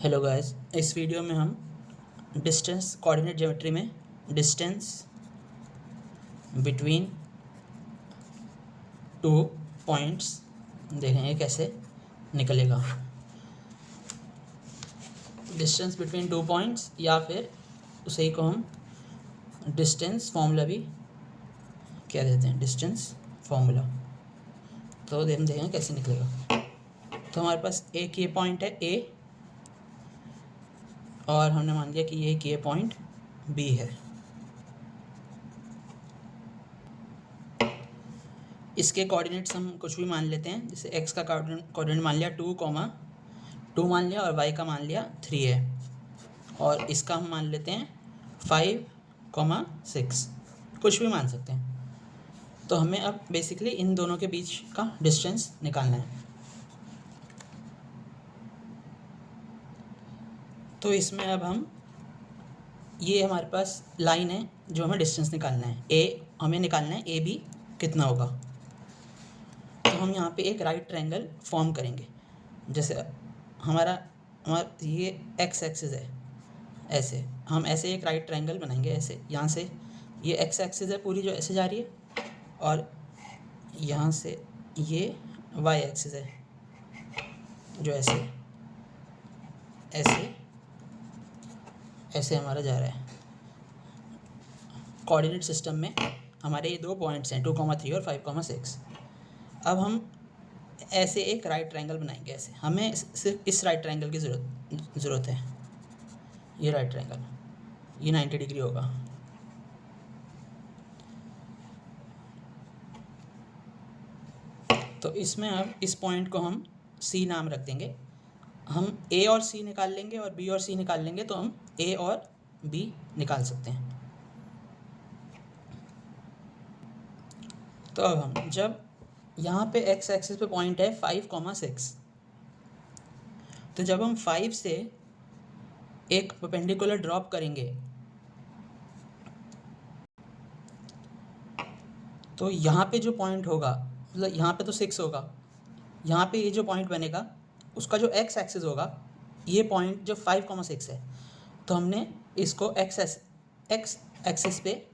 Hello guys, इस video में हम डिस्टेंस कोऑर्डिनेट ज्योमेट्री में डिस्टेंस बिटवीन टू पॉइंट्स देखेंगे कैसे निकलेगा। डिस्टेंस बिटवीन टू पॉइंट्स या फिर उसी को हम डिस्टेंस फार्मूला भी कह देते हैं, डिस्टेंस फार्मूला। तो हम देखेंगे कैसे निकलेगा। तो हमारे पास एक ये पॉइंट है ए और हमने मान लिया कि ये पॉइंट बी है। इसके कोऑर्डिनेट्स हम कुछ भी मान लेते हैं, जैसे एक्स का कोऑर्डिनेट मान लिया 2 मान लिया और वाई का मान लिया 3 है, और इसका हम मान लेते हैं 5, 6, कुछ भी मान सकते हैं। तो हमें अब बेसिकली इन दोनों के बीच का डिस्टेंस निकालना है। तो इसमें अब हम ये हमारे पास लाइन है जो हमें डिस्टेंस निकालना है, हमें निकालना है ए बी कितना होगा। तो हम यहाँ पे एक राइट ट्रायंगल फॉर्म करेंगे। जैसे हमारा ये एक्स एक्सिस है, ऐसे हम ऐसे एक राइट ट्रायंगल बनाएंगे। ऐसे यहाँ से ये एक्स एक्सिस है पूरी जो ऐसे जा रही है, और यहाँ से ये वाई एक्सिस है जो ऐसे ऐसे ऐसे हमारा जा रहा है। कोऑर्डिनेट सिस्टम में हमारे ये 2 पॉइंट्स हैं 2,3 और 5,6। अब हम ऐसे एक राइट ट्रायंगल बनाएंगे। ऐसे हमें सिर्फ इस राइट ट्रायंगल की ज़रूरत है। ये राइट ट्रायंगल ये 90 डिग्री होगा। तो इसमें अब इस पॉइंट को हम सी नाम रख देंगे। हम ए और सी निकाल लेंगे और बी और सी निकाल लेंगे, तो हम ए और बी निकाल सकते हैं। तो अब हम जब यहाँ पे एक्स एक्सिस पे पॉइंट है 5,6, तो जब हम 5 से एक परपेंडिकुलर ड्रॉप करेंगे तो यहाँ पे जो पॉइंट होगा, मतलब यहाँ पे तो 6 होगा, यहाँ पे ये जो पॉइंट बनेगा उसका जो एक्स एक्सिस होगा, ये पॉइंट जो 5,6 है, तो हमने इसको एक्स एक्सिस पे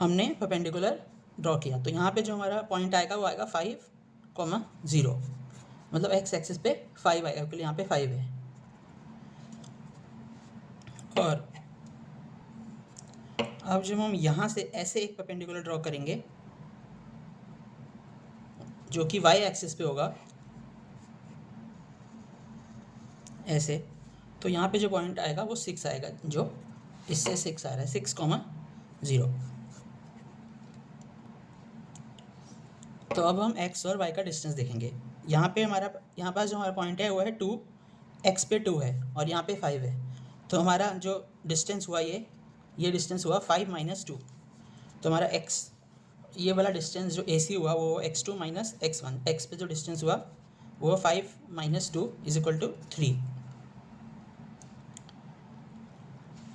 हमने परपेंडिकुलर ड्रॉ किया। तो यहाँ पे जो हमारा पॉइंट आएगा वो आएगा 5,0, मतलब एक्स एक्सिस पे 5 आएगा क्योंकि यहाँ पे 5 है। और अब जब हम यहाँ से ऐसे एक परपेंडिकुलर ड्रॉ करेंगे जो कि वाई एक्सिस पे होगा ऐसे, तो यहाँ पे जो पॉइंट आएगा वो 6 आएगा, जो इससे 6 आ रहा है, 6,0। तो अब हम x और y का डिस्टेंस देखेंगे। यहाँ पास जो हमारा पॉइंट है वो है 2, x पे 2 है और यहाँ पे 5 है। तो हमारा जो डिस्टेंस हुआ ये डिस्टेंस हुआ 5 - 2। तो हमारा x ये वाला डिस्टेंस जो AC हुआ वो x2 - x1, x पे जो डिस्टेंस हुआ वो 5 - 2 = 3।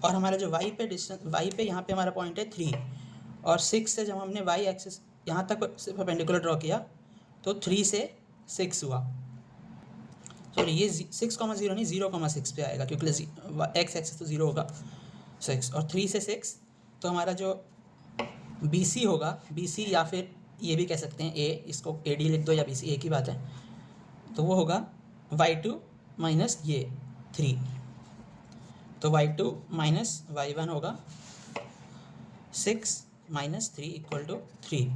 और हमारा जो y पे यहाँ पे हमारा पॉइंट है 3, और 6 से जब हमने y एक्सिस यहाँ तक परपेंडिकुलर ड्रॉ किया तो 3 से 6 हुआ। सॉरी, ये 6,0 नहीं 0,6 पे आएगा क्योंकि x एक्सिस तो 0 होगा, 6 और 3 से 6। तो हमारा जो BC होगा, BC या फिर ये भी कह सकते हैं A, इसको AD लिख दो या BC, एक ही बात है। तो वो होगा y2 - ये 3, तो y2 - y1 होगा 6 - 3 = 3।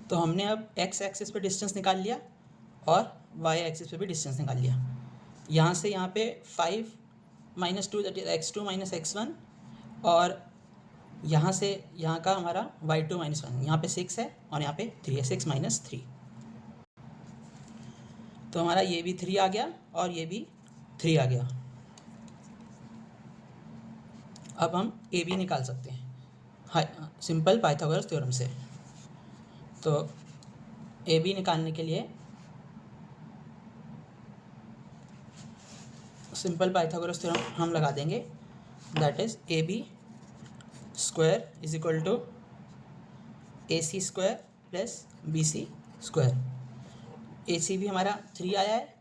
तो हमने अब x एक्सिस पे डिस्टेंस निकाल लिया और y एक्सिस पे भी डिस्टेंस निकाल लिया। यहाँ से यहाँ पे 5 - 2 x2 - x1, और यहाँ से यहाँ का हमारा y2 - 1, यहाँ पे 6 है और यहाँ पे 3 है, 6 - 3। तो हमारा ये भी 3 आ गया और ये भी 3 आ गया। अब हम ए बी निकाल सकते हैं सिंपल पाइथागोरस थ्योरम से। तो ए बी निकालने के लिए सिंपल पाइथागोरस थ्योरम हम लगा देंगे, that is AB² = AC² + BC square. A C भी हमारा 3 आया है,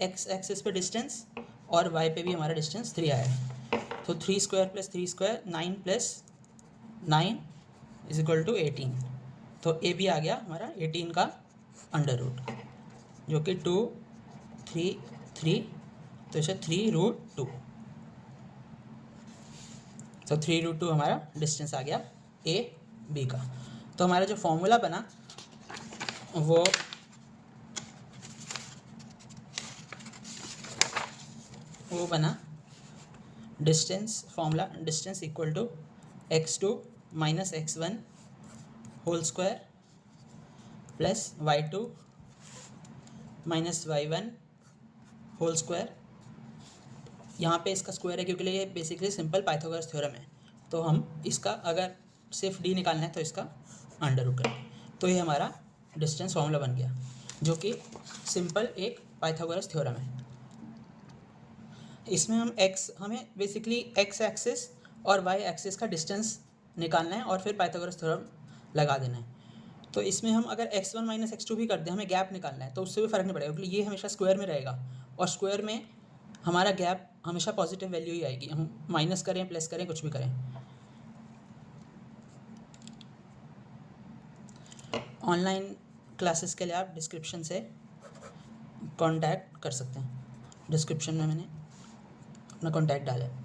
एक्स एक्सिस पे डिस्टेंस, और वाई पे भी हमारा डिस्टेंस 3 आया है। तो 3 square plus 3 square 9 plus 9 is equal to 18। तो ए भी आ गया हमारा 18 का अंडर रूट, जो कि 2 3 3, तो इसे 3√2। तो 3√2 हमारा डिस्टेंस आ गया ए बी का। तो हमारा जो फॉर्मूला बना वो बना distance, formula distance equal to x2 minus x1 whole square plus y2 minus y1 whole square. यहाँ पे इसका स्क्वायर है क्योंकि ये बेसिकली सिंपल पाइथागोरस थ्योरम है, तो हम इसका अगर सिर्फ d निकालना है तो इसका अंडर रूट करें। तो ये हमारा डिस्टेंस फॉर्मूला बन गया, जो कि सिंपल एक पाइथागोरस थ्योरम है। इसमें हमें बेसिकली x एक्सिस और y एक्सिस का डिस्टेंस निकालना है और फिर पाइथागोरस थ्योरम लगा देना है। तो इसमें हम अगर x1 माइनस x2 भी कर दें, हमें गैप निकालना है, तो उससे भी फ़र्क नहीं पड़ेगा क्योंकि ये हमेशा स्क्वायर में रहेगा, और स्क्वायर में हमारा गैप हमेशा पॉजिटिव वैल्यू ही आएगी, हम माइनस करें प्लस करें कुछ भी करें। ऑनलाइन क्लासेस के लिए आप डिस्क्रिप्शन से कांटेक्ट कर सकते हैं। डिस्क्रिप्शन में मैंने अपना कांटेक्ट डाला है।